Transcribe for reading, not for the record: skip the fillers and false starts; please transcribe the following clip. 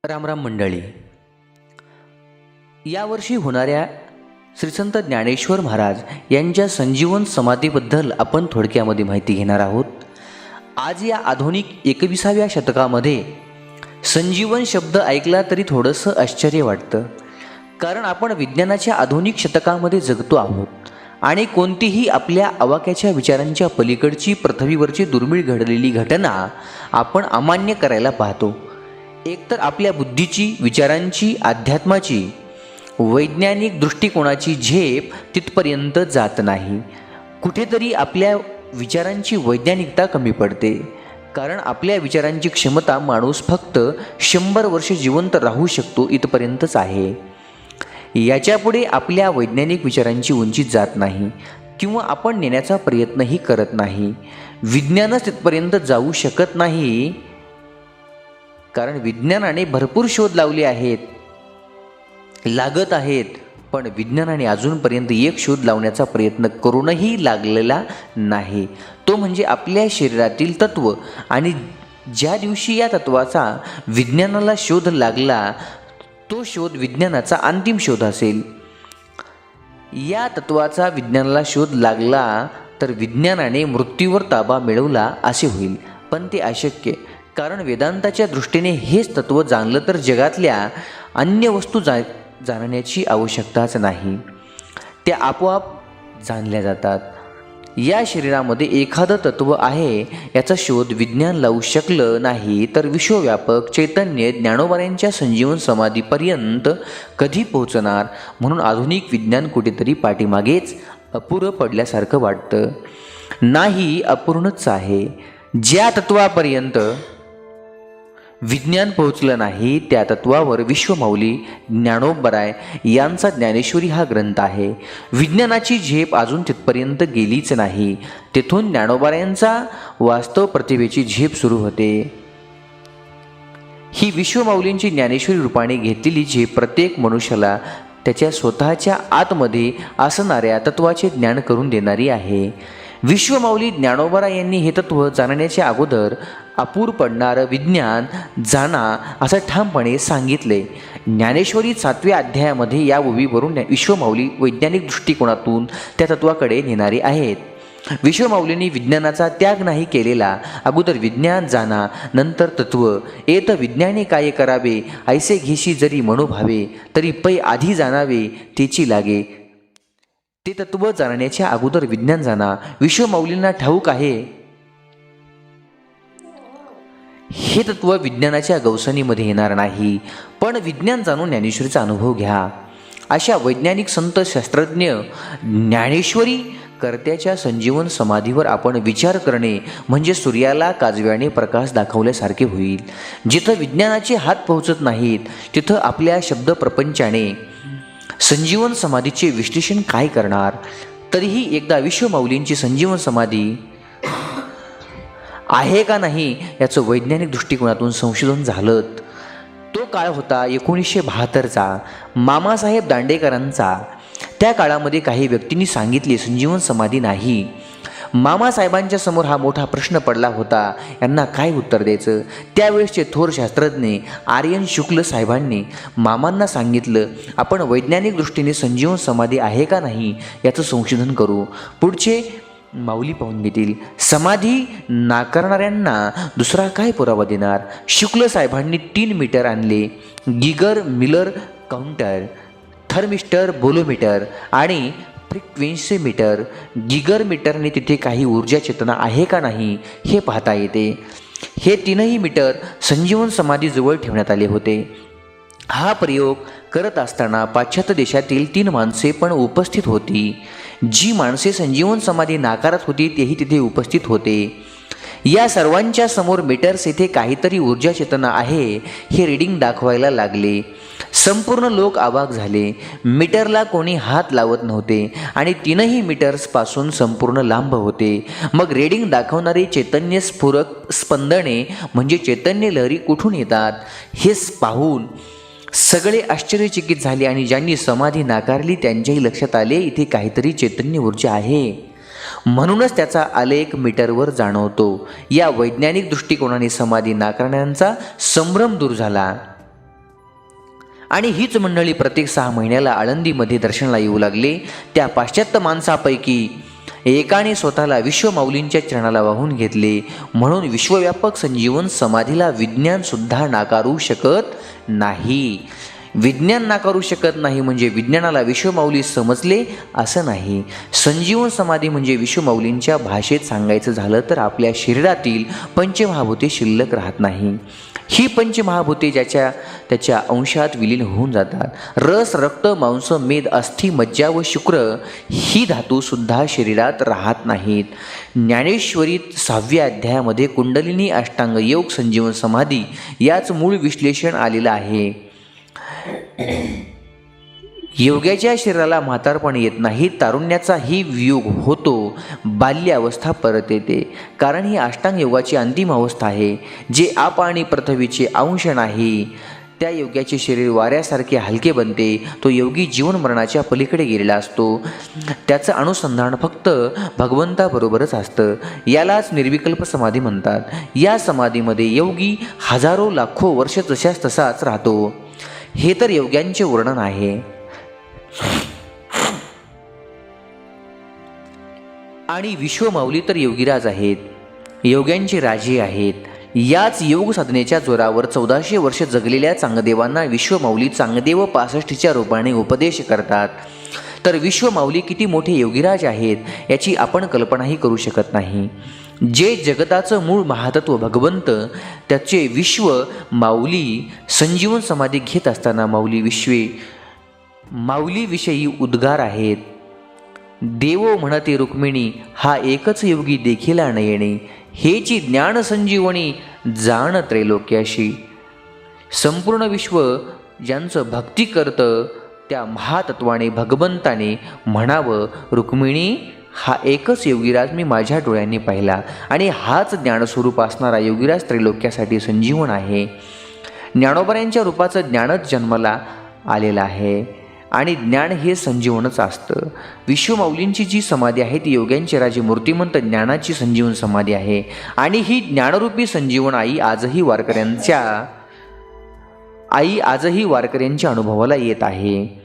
रामराम मंडळी. यावर्षी होणाऱ्या श्रीसंत ज्ञानेश्वर महाराज यांच्या संजीवन समाधीबद्दल आपण थोडक्यामध्ये माहिती घेणार आहोत. आज या आधुनिक 21व्या शतकामध्ये संजीवन शब्द ऐकला तरी थोडंसं आश्चर्य वाटतं, कारण आपण विज्ञानाच्या आधुनिक शतकामध्ये जगतो आहोत आणि कोणतीही आपल्या आवाक्याच्या विचारांच्या पलीकडची पृथ्वीवरची दुर्मिळ घडलेली घटना आपण अमान्य करायला पाहतो. एकतर आपल्या बुद्धीची, विचारांची, अध्यात्माची, वैज्ञानिक दृष्टिकोनाची झेप तिथपर्यंत जात नाही. कुठेतरी आपल्या विचारांची वैज्ञानिकता कमी पडते, कारण आपल्या विचारांची क्षमता माणूस फक्त 100 वर्ष जिवंत राहू शकतो इथपर्यंतच आहे. याच्यापुढे आपल्या वैज्ञानिक विचारांची उंची जात नाही किंवा आपण नेण्याचा प्रयत्नही करत नाही. विज्ञानच तिथपर्यंत जाऊ शकत नाही, कारण विज्ञानाने भरपूर शोध लावले आहेत, लागत आहेत, पण विज्ञानाने अजूनपर्यंत एक शोध लावण्याचा प्रयत्न करूनही लागलेला नाही. तो म्हणजे आपल्या शरीरातील तत्व. आणि ज्या दिवशी या तत्वाचा विज्ञानाला शोध लागला, तो शोध विज्ञानाचा अंतिम शोध असेल. या तत्वाचा विज्ञानाला शोध लागला तर विज्ञानाने मृत्यूवर ताबा मिळवला असे होईल, पण ते अशक्य. कारण वेदांताच्या दृष्टीने हेच तत्त्व जाणलं तर जगातल्या अन्य वस्तू जाणण्याची आवश्यकताच नाही, त्या आपोआप जाणल्या जातात. या शरीरामध्ये एखादं तत्त्व आहे याचा शोध विज्ञान लावू शकलं नाही तर विश्वव्यापक चैतन्य ज्ञानोबांच्या संजीवन समाधीपर्यंत कधी पोहोचणार. म्हणून आधुनिक विज्ञान कुठेतरी पाठीमागेच अपुरं पडल्यासारखं वाटतं. नाही, अपूर्णच आहे. ज्या तत्वापर्यंत विज्ञान पोहोचलं नाही त्या तत्वावर विश्वमाऊली ज्ञानोबराय यांचा ज्ञानेश्वरी हा ग्रंथ आहे. विज्ञानाची झेप अजून तिथपर्यंत गेलीच नाही. तेथून ज्ञानोबरायांचा वास्तव प्रतिभेची झेप सुरू होते. ही विश्वमाऊलींची ज्ञानेश्वरी रूपाने घेतलेली झेप प्रत्येक मनुष्याला त्याच्या स्वतःच्या आतमध्ये असणाऱ्या तत्वाचे ज्ञान करून देणारी आहे. विश्वमाऊली ज्ञानोबरा यांनी हे तत्त्व जाणण्याच्या अगोदर अपूर पडणारं विज्ञान जाणा असं ठामपणे सांगितले. ज्ञानेश्वरी 7व्या अध्यायामध्ये या ओवीवरून विश्वमाऊली वैज्ञानिक दृष्टिकोनातून त्या तत्वाकडे नेणारे आहेत. विश्वमाऊलींनी विज्ञानाचा त्याग नाही केलेला. अगोदर विज्ञान जाणा, नंतर तत्व. येत विज्ञाने काय करावे, ऐसे घेशी जरी मनोभावे, तरी पै आधी जाणावे तेची लागे. ते तत्व जाणण्याच्या अगोदर विज्ञान जाणा. विश्वमाऊलींना ठाऊक आहे हे तत्व विज्ञानाच्या गवसणीमध्ये येणार नाही, पण विज्ञान जाणून ज्ञानेश्वरीचा अनुभव घ्या. अशा वैज्ञानिक संत शास्त्रज्ञ ज्ञानेश्वरी कर्त्याच्या संजीवन समाधीवर आपण विचार करणे म्हणजे सूर्याला काजव्याने प्रकाश दाखवल्यासारखे होईल. जिथं विज्ञानाचे हात पोहोचत नाहीत तिथं आपल्या शब्द प्रपंचाने संजीवन समाधीचे विश्लेषण काय करणार. तरीही एकदा विश्वमाऊलींची संजीवन समाधी आहे का नाही याचं वैज्ञानिक दृष्टिकोनातून संशोधन झालं. तो काळ होता 1972चा, मामासाहेब दांडेकरांचा. त्या काळामध्ये काही व्यक्तींनी सांगितले संजीवन समाधी नाही. मामासाहेबांच्या समोर हा मोठा प्रश्न पडला होता, यांना काय उत्तर द्यायचं. त्यावेळेसचे थोर शास्त्रज्ञ आर्यन शुक्ल साहेबांनी मामांना सांगितलं, आपण वैज्ञानिक दृष्टीने संजीवन समाधी आहे का नाही याचं संशोधन करू, पुढचे माऊली पाहून घेतील. समाधी नाकारणाऱ्यांना दुसरा काय पुरावा देणार. शुक्ल साहेबांनी 3 मीटर आणले, Geiger Miller counter, thermistor, bolometer आणि फ्रिक्वेन्सी मीटर. गिगर मीटरने तिथे काही ऊर्जा चेतना आहे का नाही हे पाहता येते. हे 3ही मीटर संजीवन समाधीजवळ ठेवण्यात आले होते. हा प्रयोग करत असताना पाश्चात्य देशातील 3 माणसे पण उपस्थित होती. जी माणसे संजीवन समाधी नाकारत होती तेही तिथे उपस्थित होते. या सर्वांच्या समोर मीटर्स येथे काहीतरी ऊर्जा चेतना आहे हे रीडिंग दाखवायला लागले. संपूर्ण लोक अवाक झाले. मीटरला कोणी हात लावत नव्हते आणि 3ही मीटर्सपासून संपूर्ण लांब होते. मग रीडिंग दाखवणारे चैतन्य स्फुरक स्पंदने म्हणजे चैतन्य लहरी कुठून येतात हे पाहून सगळे आश्चर्यचकित झाले आणि ज्यांनी समाधी नाकारली त्यांच्याही लक्षात आले इथे काहीतरी चैतन्य ऊर्जा आहे. म्हणूनच त्याचा आलेख मीटरवर जाणवतो. या वैज्ञानिक दृष्टिकोनाने समाधी नाकारण्यांचा संभ्रम दूर झाला. आणि हीच मंडळी प्रत्येक 6 महिन्याला आळंदीमध्ये दर्शनाला येऊ लागले. त्या पाश्चात्य माणसापैकी एकाने स्वतःला विश्वमाऊलींच्या चरणाला वाहून घेतले. म्हणून विश्वव्यापक संजीवन समाधीला विज्ञानसुद्धा नाकारू शकत नाही. विज्ञान नाकारू शकत नाही म्हणजे विज्ञानाला विश्वमाऊली समजले असं नाही. संजीवन समाधी म्हणजे विश्वमाऊलींच्या भाषेत सांगायचं झालं तर आपल्या शरीरातील पंचमहाभूते शिल्लक राहत नाही. ही पंचमहाभूते त्याच्या अंशात विलीन होऊन जातात. रस, रक्त, मांस, मेद, अस्थि, मज्जा व शुक्र ही धातूसुद्धा शरीरात राहत नाहीत. ज्ञानेश्वरीत 6व्या अध्यायामध्ये कुंडलिनी अष्टांग योग संजीवन समाधी याच मूळ विश्लेषण आलेलं आहे. योग्याच्या शरीराला म्हातारपण येत नाही, तारुण्याचाही वियोग होतो, बाल्यावस्था परत येते. कारण ही अष्टांग योगाची अंतिम अवस्था आहे. जे आप आणि पृथ्वीचे अंश नाही त्या योग्याचे शरीर वाऱ्यासारखे हलके बनते. तो योगी जीवन मरणाच्या पलीकडे गेलेला असतो. त्याचं अनुसंधान फक्त भगवंताबरोबरच असतं. यालाच निर्विकल्प समाधी म्हणतात. या समाधीमध्ये योगी हजारो लाखो वर्ष जशास तसाच राहतो. हे तर योग्यांचे वर्णन आहे. आणि विश्वमाऊली तर योगीराज आहेत, योग्यांचे राजे आहेत. याच योग साधनेच्या जोरावर 1400 वर्ष जगलेल्या चांगदेवांना विश्वमाऊली चांगदेव 65च्या रूपाने उपदेश करतात. तर विश्वमाऊली किती मोठे योगीराज आहेत याची आपण कल्पनाही करू शकत नाही. जे जगताचं मूळ महातत्व भगवंत त्याचे विश्व माऊली संजीवन समाधी घेत असताना माऊलीविषयी उद्गार आहेत. देवो म्हणते रुक्मिणी हा एकच योगी देखिला नयने, हेची ज्ञान संजीवनी जाण त्रैलोक्याशी. संपूर्ण विश्व ज्यांचं भक्ती करतं त्या महातत्वाने भगवंताने म्हणावं, रुक्मिणी हा एकच योगीराज मी माझ्या डोळ्यांनी पाहिला आणि हाच ज्ञानस्वरूप असणारा योगीराज त्रैलोक्यासाठी संजीवन आहे. ज्ञानोबऱ्यांच्या रूपाचं ज्ञानच जन्माला आलेलं आहे आणि ज्ञान हे संजीवनच असतं. विश्वमाऊलींची जी समाधी आहे ती योग्यांचे राजे मूर्तिमंत ज्ञानाची संजीवन समाधी आहे. आणि ही ज्ञानरूपी संजीवन आई आजही वारकऱ्यांच्या अनुभवाला येत आहे.